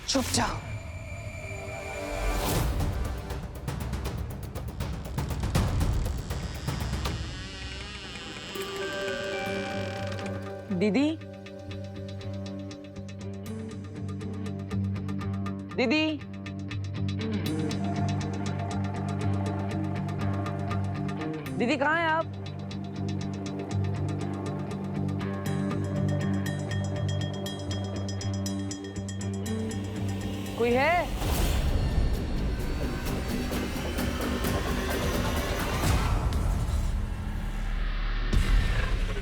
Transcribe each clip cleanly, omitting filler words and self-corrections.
चुप जाओ। दीदी, दीदी, दीदी कहाँ हैं आप? कोई है?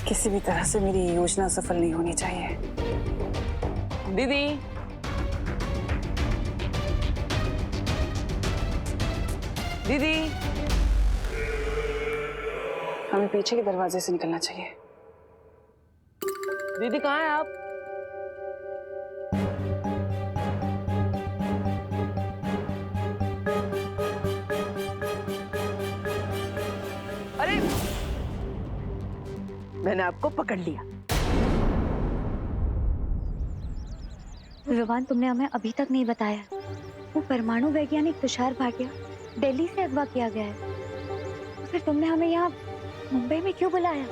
किसी भी तरह से मेरी योजना सफल नहीं होनी चाहिए। दीदी, दीदी, हमें पीछे के दरवाजे से निकलना चाहिए। दीदी कहाँ हैं आप? अरे, मैंने आपको पकड़ लिया। विवान, तुमने हमें अभी तक नहीं बताया, वो परमाणु वैज्ञानिक तुषार भाटिया दिल्ली से अगवा किया गया है। फिर तुमने हमें यहाँ मुंबई में क्यों बुलाया?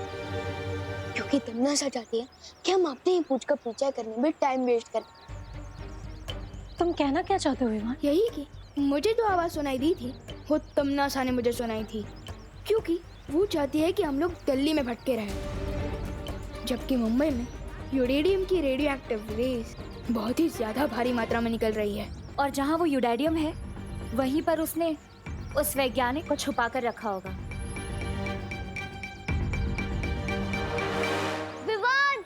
क्योंकि तमन्ना चाहती है कि हम अपने ही पूछ का पीछा करने में टाइम वेस्ट करें। तुम कहना क्या चाहते हो विवान? यही कि मुझे जो आवाज सुनाई दी थी वो तमन्ना ने मुझे सुनाई थी, क्योंकि वो चाहती है कि हम लोग दिल्ली में भटके रहें, जबकि मुंबई में यूरेनियम की रेडियो एक्टिव रेस बहुत ही ज्यादा भारी मात्रा में निकल रही है। और जहाँ वो यूरेनियम है वहीं पर उसने उस वैज्ञानिक को छुपा कर रखा होगा। विवान!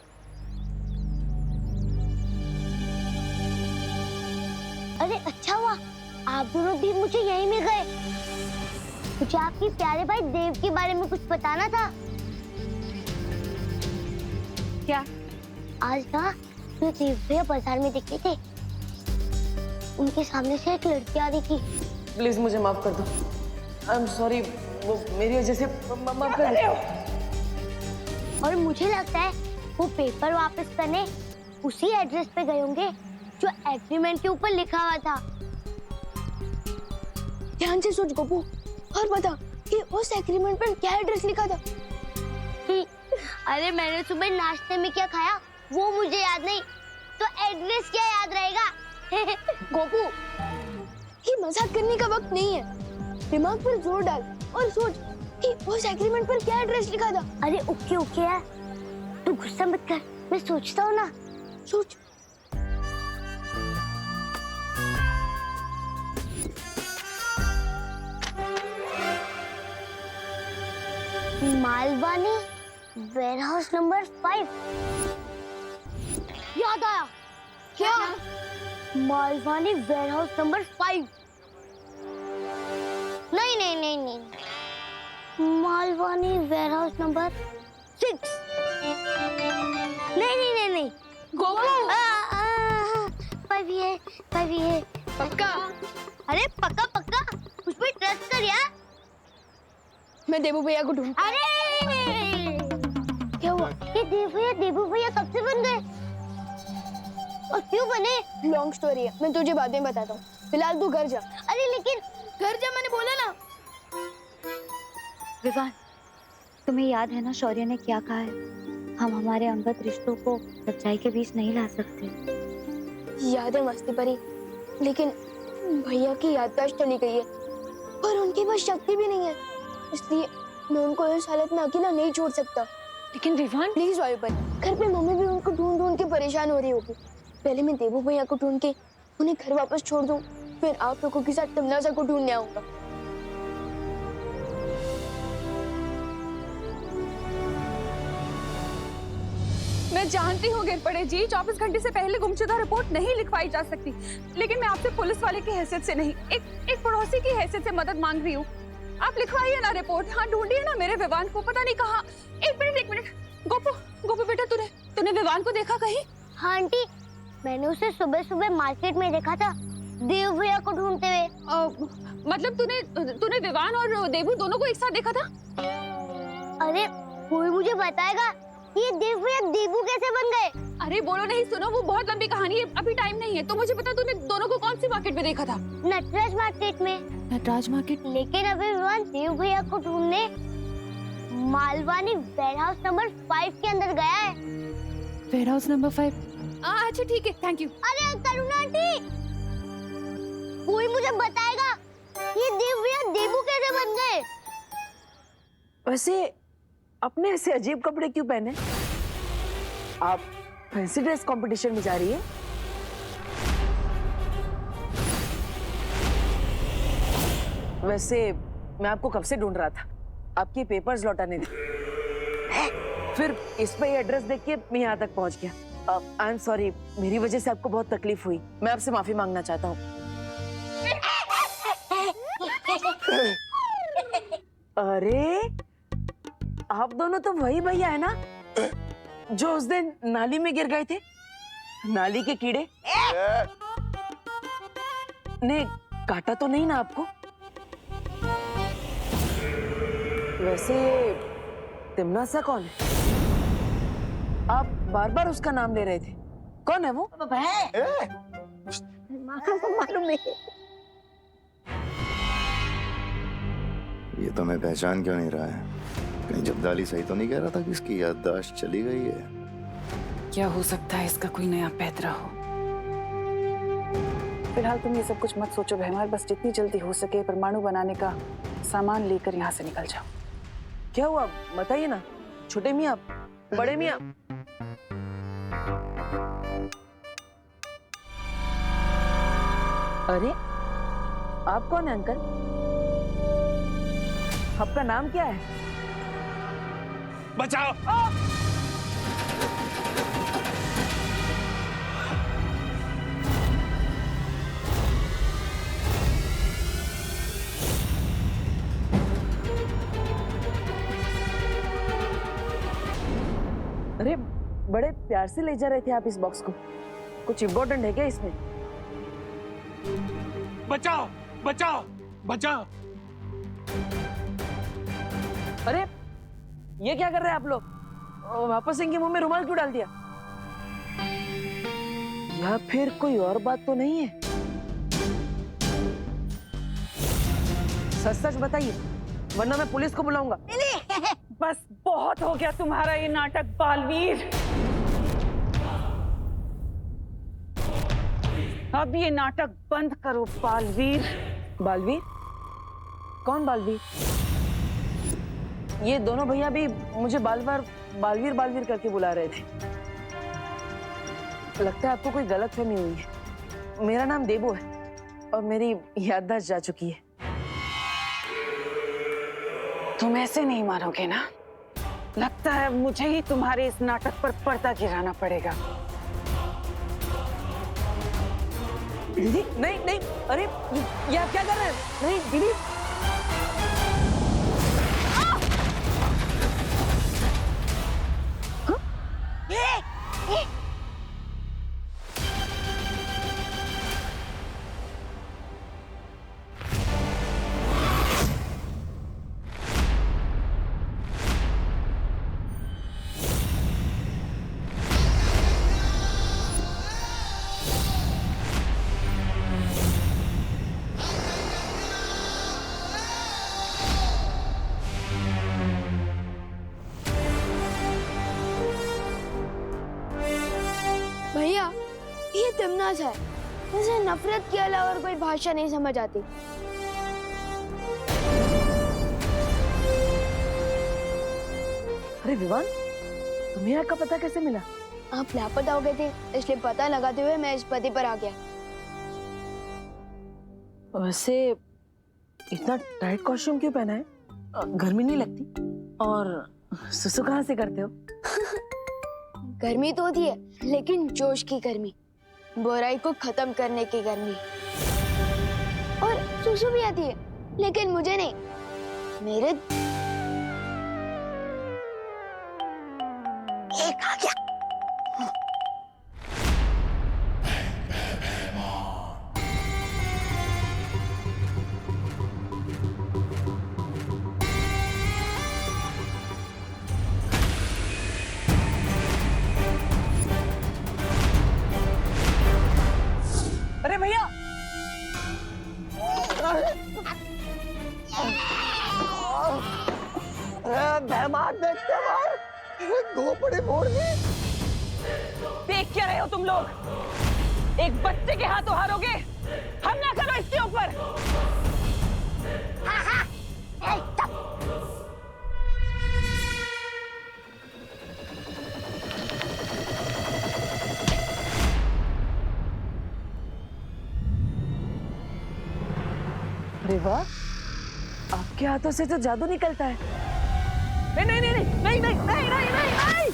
अरे अच्छा हुआ आप दोनों भी मुझे यहीं मिल गए। मुझे आपके प्यारे भाई देव के बारे में कुछ बताना था। क्या? आज ना जो देव भैया बाजार में दिखे थे, उनके सामने से एक लड़की आ रही थी। प्लीज मुझे माफ कर दो। आई एम सॉरी, वो मेरी वजह से माफ कर दो। और मुझे लगता है वो पेपर वापस करने उसी एड्रेस पे गए होंगे जो एग्रीमेंट के ऊपर लिखा हुआ था। ध्यान से सोच गोपू और बता कि उस एग्रीमेंट पर क्या एड्रेस लिखा था। अरे मैंने सुबह नाश्ते में क्या खाया वो मुझे याद नहीं, तो एड्रेस क्या याद रहेगा। गोपू, ये मजाक करने का वक्त नहीं है, दिमाग पर जोर डाल और सोच कि उस एग्रीमेंट पर क्या एड्रेस लिखा था। अरे ओके ओके यार, तू गुस्सा मत कर, मैं सोचता हूँ ना। सोच। Malvani warehouse number 5। याद आया। क्या? Malvani warehouse number 5। नहीं नहीं नहीं नहीं, मालवानी वेयरहाउस नंबर 6। नहीं नहीं नहीं नहीं, गोपू 5 है, 5 है। पक्का? अरे पक्का पक्का, मुझ पे ट्रस्ट कर यार। मैं देबू भैया को ढूंढ। अरे क्या हुआ? ये देबू भैया कब से बन गए और क्यों बने? लॉन्ग स्टोरी है, मैं तुझे बाद में बताता हूँ। फिलहाल तू घर जा। अरे लेकिन घर जा, मैंने बोला ना। विवान, तुम्हें याद है ना शौर्य ने क्या कहा है? हम हमारे अंगत रिश्तों को सच्चाई के बीच नहीं ला सकते। याद है मस्ती परी, लेकिन भैया की याददाश्त चली गई है और उनके पास शक्ति भी नहीं है, इसलिए मैं उनको इस हालत में अकेला नहीं छोड़ सकता। लेकिन विवान, प्लीज वायु पर, घर पे मम्मी भी उनको ढूंढ ढूंढ के परेशान हो रही होगी। पहले मैं देवू भैया को ढूंढ के उन्हें घर वापस छोड़ दूं, फिर आप लोगों के साथ तमन्ना को ढूंढने आऊंगा। मैं जानती हूँ गिरपड़े जी, 24 घंटे से पहले गुमशुदा रिपोर्ट नहीं लिखवाई जा सकती, लेकिन मैं आपसे पुलिस वाले की हैसियत से नहीं, एक पड़ोसी की हैसियत से मदद मांग रही हूँ। आप लिखवाइए ना रिपोर्ट। हाँ, ढूंढिए ना मेरे विवान को, पता नहीं कहाँ। एक मिनट गोपू बेटा, तूने विवान को देखा कहीं? हाँ आंटी, मैंने उसे सुबह सुबह मार्केट में देखा था देव भैया को ढूंढते हुए। मतलब तूने विवान और देवू दोनों को एक साथ देखा था? अरे कोई मुझे बताएगा ये देव भैया देबू कैसे बन गए? अरे बोलो नहीं, सुनो, वो बहुत लंबी कहानी है, अभी टाइम नहीं है। तो मुझे बता, तूने दोनों को कौन सी मार्केट में देखा था? नटराज मार्केट में। नटराज मार्केट? लेकिन अभी विवान देव भैया को ढूंढने मालवानी वेयरहाउस नंबर 5 के अंदर गया है। Warehouse number 5? अच्छा ठीक है, थैंक यू। अरे करुणा आंटी, कोई मुझे बताएगा ये देव भैया देबू कैसे बन गए? वैसे अपने ऐसे अजीब कपड़े क्यों पहने? आप फैंसी ड्रेस कंपटीशन में जा रही है? वैसे मैं आपको कब से ढूंढ रहा था, आपके पेपर्स लौटाने थे। फिर इस पे एड्रेस देख के मैं यहाँ तक पहुँच गया। आई एम सॉरी, मेरी वजह से आपको बहुत तकलीफ हुई, मैं आपसे माफी मांगना चाहता हूँ। अरे आप दोनों तो वही भैया है ना जो उस दिन नाली में गिर गए थे? नाली के कीड़े ने काटा तो नहीं ना आपको? वैसे तिमना सा कौन है? आप बार बार उसका नाम ले रहे थे, कौन है वो? मालूम नहीं। ये तो मैं पहचान क्यों नहीं रहा है? कहीं जब्दाली सही तो नहीं कह रहा था कि इसकी याददाश्त चली गई है? क्या हो सकता है इसका कोई नया पैतरा हो। फिलहाल तुम ये सब कुछ मत सोचो भैमार, बस जितनी जल्दी हो सके परमाणु बनाने का सामान लेकर यहाँ से निकल जाओ। क्या हुआ बताइए ना, छोटे मियाँ, बड़े मियाँ? अरे आप कौन है अंकल? आपका नाम क्या है? बचाओ! अरे बड़े प्यार से ले जा रहे थे आप इस बॉक्स को, कुछ इम्पोर्टेंट है क्या इसमें? बचाओ! बचाओ! बचाओ! अरे ये क्या कर रहे हैं आप लोग? वापस इनके मुंह में रुमाल क्यों डाल दिया? या फिर कोई और बात तो नहीं है? सच सच बताइए, वरना मैं पुलिस को बुलाऊंगा। बस बहुत हो गया तुम्हारा ये नाटक बालवीर। अब ये नाटक बंद करो बालवीर। बालवीर? कौन बालवीर? ये दोनों भैया भी मुझे बालवीर बालवीर करके बुला रहे थे। लगता है आपको कोई गलतफहमी हुई है। मेरा नाम देबू है और मेरी याददाश्त जा चुकी है। तुम ऐसे नहीं मानोगे ना? लगता है मुझे ही तुम्हारे इस नाटक पर पर्दा गिराना पड़ेगा। दीदी नहीं नहीं, अरे ये आप क्या कर रहे हैं? नहीं दीदी। भैया ये तिमनाज है, मुझे नफरत के अलावा और कोई भाषा नहीं समझ आती। अरे विवान, तुम्हें यहाँ का पता कैसे मिला? आप लापता हो गए थे, इसलिए पता लगाते हुए मैं इस पते पर आ गया। वैसे इतना टाइट कॉस्ट्यूम क्यों पहना है? गर्मी नहीं लगती? और सुसु कहाँ से करते हो? गर्मी तो होती है, लेकिन जोश की गर्मी, बुराई को खत्म करने की गर्मी। और सुसु भी आती है, लेकिन मुझे नहीं, मेरे एक आ गया। देख क्या रहे हो तुम लोग? एक बच्चे के हाथों हारोगे? हमला करो इसके ऊपर। अरे वाह, आपके हाथों से तो जादू निकलता है। नहीं नहीं नहीं नहीं नहीं नहीं नहीं नहीं नहीं।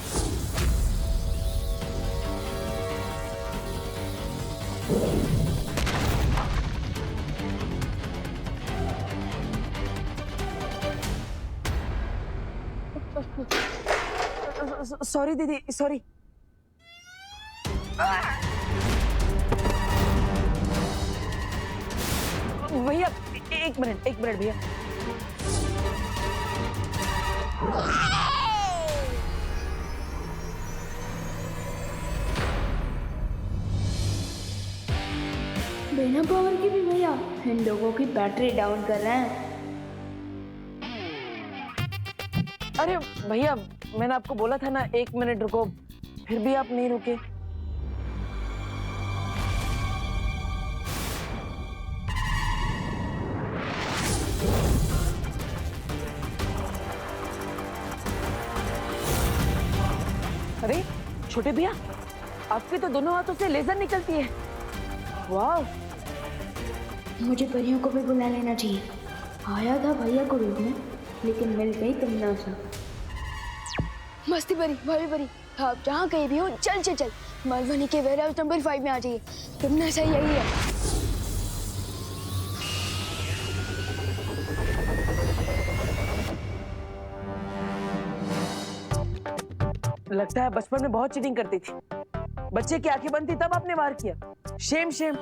सॉरी दीदी, सॉरी। भैया एक मिनट भैया। बिना पावर के भी भैया इन लोगों की बैटरी डाउन कर रहे हैं। अरे भैया, मैंने आपको बोला था ना 1 मिनट रुको, फिर भी आप नहीं रुके। अरे छोटे भैया, आपके तो दोनों हाथों से लेजर निकलती है। वाह, मुझे परियों को भी बुला लेना चाहिए। आया था भैया को रोकने, लेकिन मिल गई तमन्ना। मस्ती परी, भाभी परी, आप जहाँ कहीं भी हो चल चल चल मलवनी के वेयर हाउस नंबर 5 में आ जाइए। तुमने सही यही है। लगता है बचपन में बहुत चीटिंग करती थी। बच्चे की आंखें बंद थी तब आपने वार किया। Shem Shem.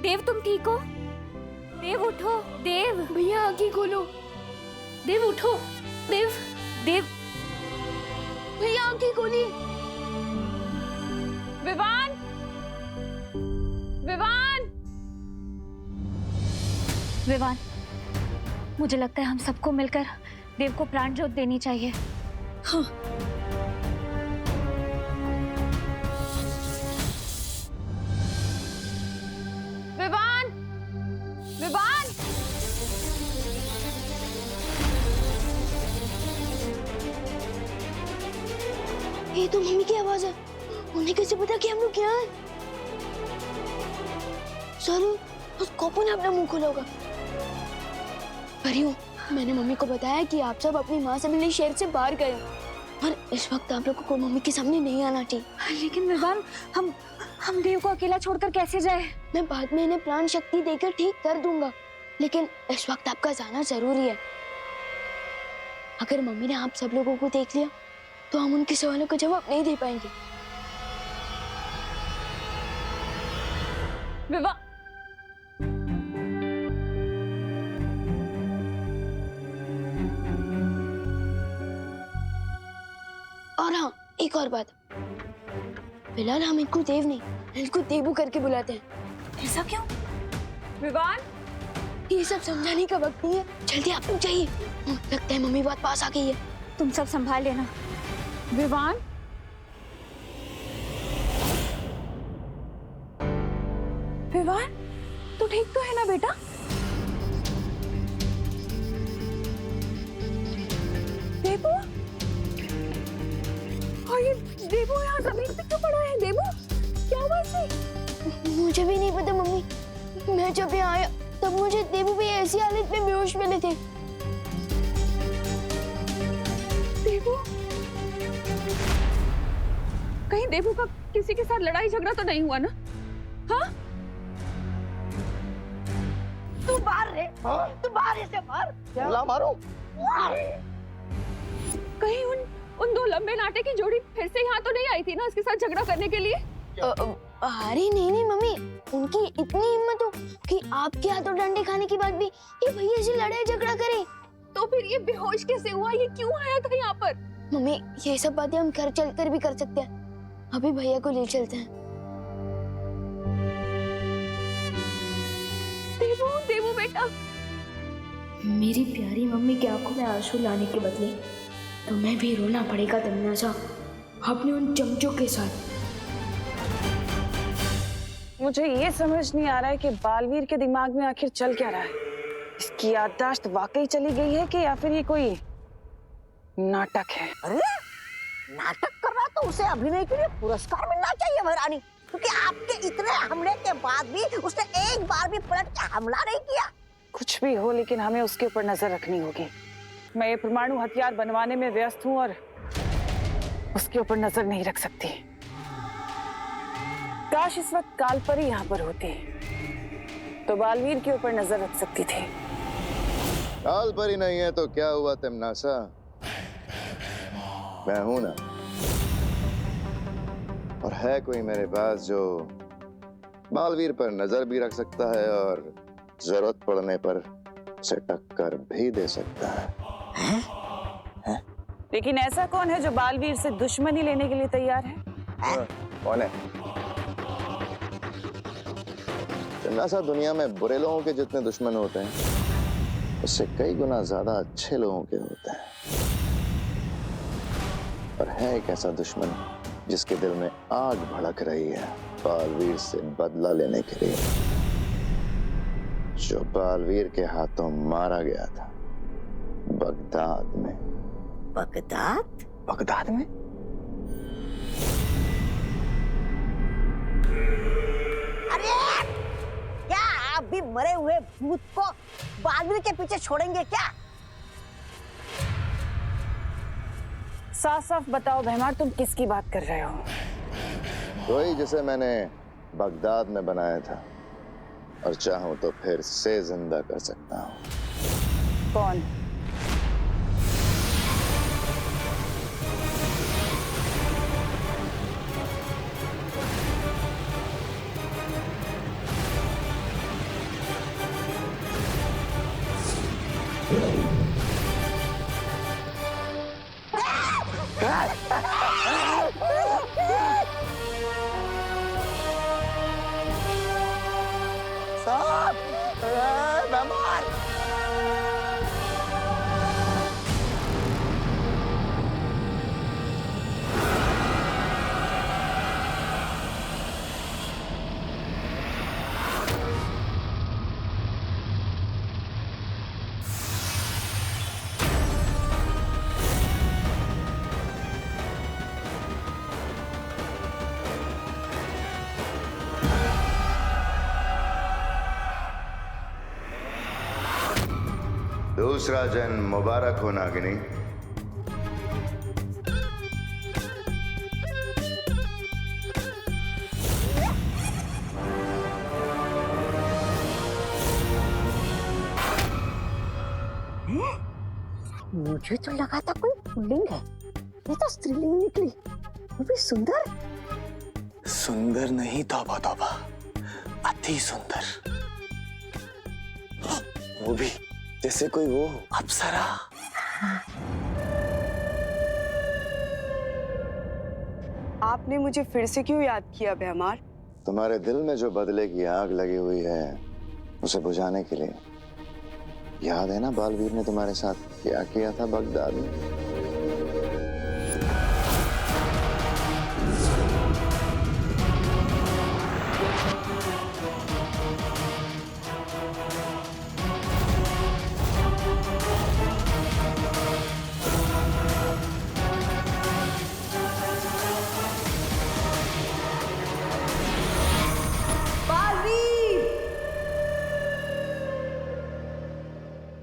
देव तुम ठीक हो? देव उठो। देव भैया आंखें खोलो। देव उठो। देव देव भैया आंखें खोली। विवान, विवान, विवान, मुझे लगता है हम सबको मिलकर देव को प्राण ज्योत देनी चाहिए। हाँ। विवान, विवान, ये तो मम्मी की आवाज है। उन्हें कैसे पता कि हम लोग यहाँ हैं? जरूर उस कॉपू ने अपना मुंह खोला होगा। परियों, मैंने मम्मी को बताया कि आप सब अपनी माँ से मिलने शहर से बाहर गए और इस वक्त आप लोगों को मम्मी के सामने नहीं आना चाहिए। लेकिन विवान, हम हम देव को अकेला छोड़कर कैसे जाए? मैं बाद में इन्हें प्राण शक्ति देकर ठीक कर दूंगा, लेकिन इस वक्त आपका जाना जरूरी है। अगर मम्मी ने आप सब लोगों को देख लिया तो हम उनके सवालों का जवाब नहीं दे पाएंगे। विवा, और हाँ, एक और बात, फिलहाल हम इनको देव नहीं, इनको देवू करके बुलाते हैं। ऐसा क्यों? विवान, ये सब समझाने का वक्त नहीं है, जल्दी आप लोग जाइए। लगता है मम्मी बात पास आ गई है। तुम सब संभाल लेना। विवान, विवान, तू ठीक तो है ना बेटा? देवू, और ये देवू यहाँ जमीन पे क्यों पड़ा है? देवू, क्या हुआ इसे? मुझे भी नहीं पता मम्मी, मैं जब यहाँ आया तब मुझे देवू भी ऐसी हालत में बेहोश मिले थे। देवू, कहीं देवू का किसी के साथ लड़ाई झगड़ा तो नहीं हुआ ना? हाँ? तू बाहर रे, तू बाहर इसे मार। ला मारो। कहीं उन दो लंबे नाटे की जोड़ी फिर से यहाँ तो नहीं आई थी ना इसके साथ झगड़ा करने के लिए? अरे नहीं मम्मी, उनकी इतनी हिम्मत हो कि आपके हाथों डंडे खाने के बाद भी ये भैया से लड़ाई झगड़ा करे। तो फिर ये बेहोश कैसे हुआ? ये क्यों आया था यहाँ पर? मम्मी, ये सब बातें हम घर चलकर भी कर सकते हैं। अभी भैया को ले चलते हैं। देवू, देवू बेटा। मेरी प्यारी मम्मी की आंखों में आंसू लाने के बदले तुम्हें भी रोना पड़ेगा तमन्ना, अपने उन चमचों के साथ। मुझे ये समझ नहीं आ रहा है कि बालवीर के दिमाग में आखिर चल क्या रहा है। इसकी याददाश्त वाकई चली गई है कि या फिर ये कोई नाटक है? अरे नाटक कर रहा तो उसे अभिनय के लिए पुरस्कार मिलना चाहिए महारानी, क्योंकि आपके इतने हमले के बाद भी उसने एक बार भी पलट के हमला नहीं किया। कुछ भी हो, लेकिन हमें उसके ऊपर नजर रखनी होगी। मैं ये परमाणु हथियार बनवाने में व्यस्त हूँ और उसके ऊपर नजर नहीं रख सकती। काश इस वक्त कालपरी यहाँ पर होती तो बालवीर के ऊपर नजर रख सकती थी। कालपरी नहीं है तो क्या हुआ तमन्ना, मैं हूं ना। और है कोई मेरे पास जो बालवीर पर नजर भी रख सकता है और जरूरत पड़ने पर उसे टक्कर भी दे सकता है। लेकिन ऐसा कौन है जो बालवीर से दुश्मनी लेने के लिए तैयार है? कौन है? तमन्ना, दुनिया में बुरे लोगों के जितने दुश्मन होते हैं उससे कई गुना ज्यादा अच्छे लोगों के होते हैं। और है एक ऐसा दुश्मन जिसके दिल में आग भड़क रही है बालवीर से बदला लेने के लिए, जो बालवीर के हाथों मारा गया था बगदाद में। बगदाद? बगदाद में? अरे क्या आप भी मरे हुए भूत को बालवीर के पीछे छोड़ेंगे क्या? साफ साफ बताओ भैमार, तुम किसकी बात कर रहे हो? वही जिसे मैंने बगदाद में बनाया था और चाहूं तो फिर से जिंदा कर सकता हूं। कौन? दूसरा जन्म मुबारक हो नागिनी। मुझे तो लगा था कोई पुल्लिंग है, ये तो स्त्रीलिंग निकली, वो भी सुंदर। सुंदर नहीं, तौबा तौबा, अति सुंदर। वो भी जैसे कोई वो अप्सरा। आपने मुझे फिर से क्यों याद किया भैमार? तुम्हारे दिल में जो बदले की आग लगी हुई है उसे बुझाने के लिए। याद है ना बालवीर ने तुम्हारे साथ क्या किया था बगदाद में?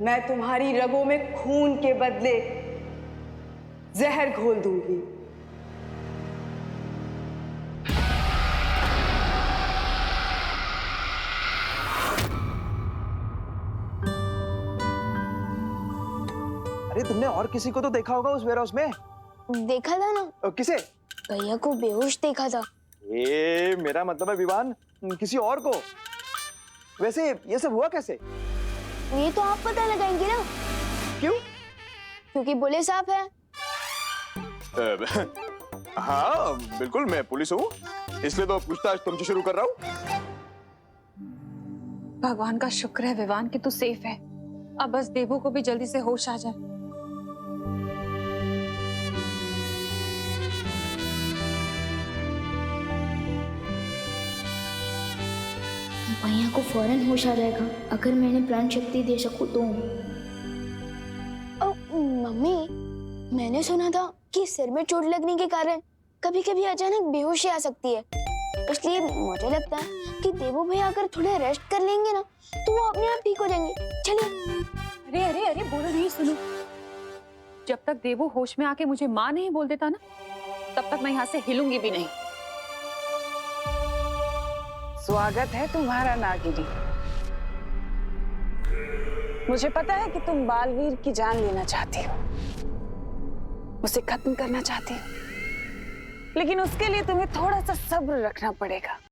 मैं तुम्हारी रगों में खून के बदले जहर घोल दूंगी। अरे तुमने और किसी को तो देखा होगा उस वेयरहाउस में? देखा था ना, किसे? भैया को बेहोश देखा था। मेरा मतलब है विवान, किसी और को। वैसे ये सब हुआ कैसे? ये तो आप पता लगाएंगे ना। क्यों? क्योंकि पुलिस आप है। हाँ बिल्कुल, मैं पुलिस हूँ, इसलिए तो पूछताछ तुमसे शुरू कर रहा हूँ। भगवान का शुक्र है विवान कि तू सेफ है। अब बस देवू को भी जल्दी से होश आ जाए। भैया को फौरन होश आ जाएगा अगर मैंने प्राण शक्ति दे सकूं तो। मम्मी, मैंने सुना था कि सिर में चोट लगने के कारण कभी कभी अचानक बेहोशी आ सकती है, इसलिए मुझे लगता है कि देवू भैया अगर थोड़ा रेस्ट कर लेंगे ना तो वो अपने आप ठीक हो जाएंगे। चलिए। अरे अरे अरे, बोलो नहीं, सुनो। जब तक देवू होश में आके मुझे माँ नहीं बोल देता ना, तब तक मैं यहाँ से हिलूंगी भी नहीं। स्वागत है तुम्हारा नागिनी। मुझे पता है कि तुम बालवीर की जान लेना चाहती हो, उसे खत्म करना चाहती हो, लेकिन उसके लिए तुम्हें थोड़ा सा सब्र रखना पड़ेगा।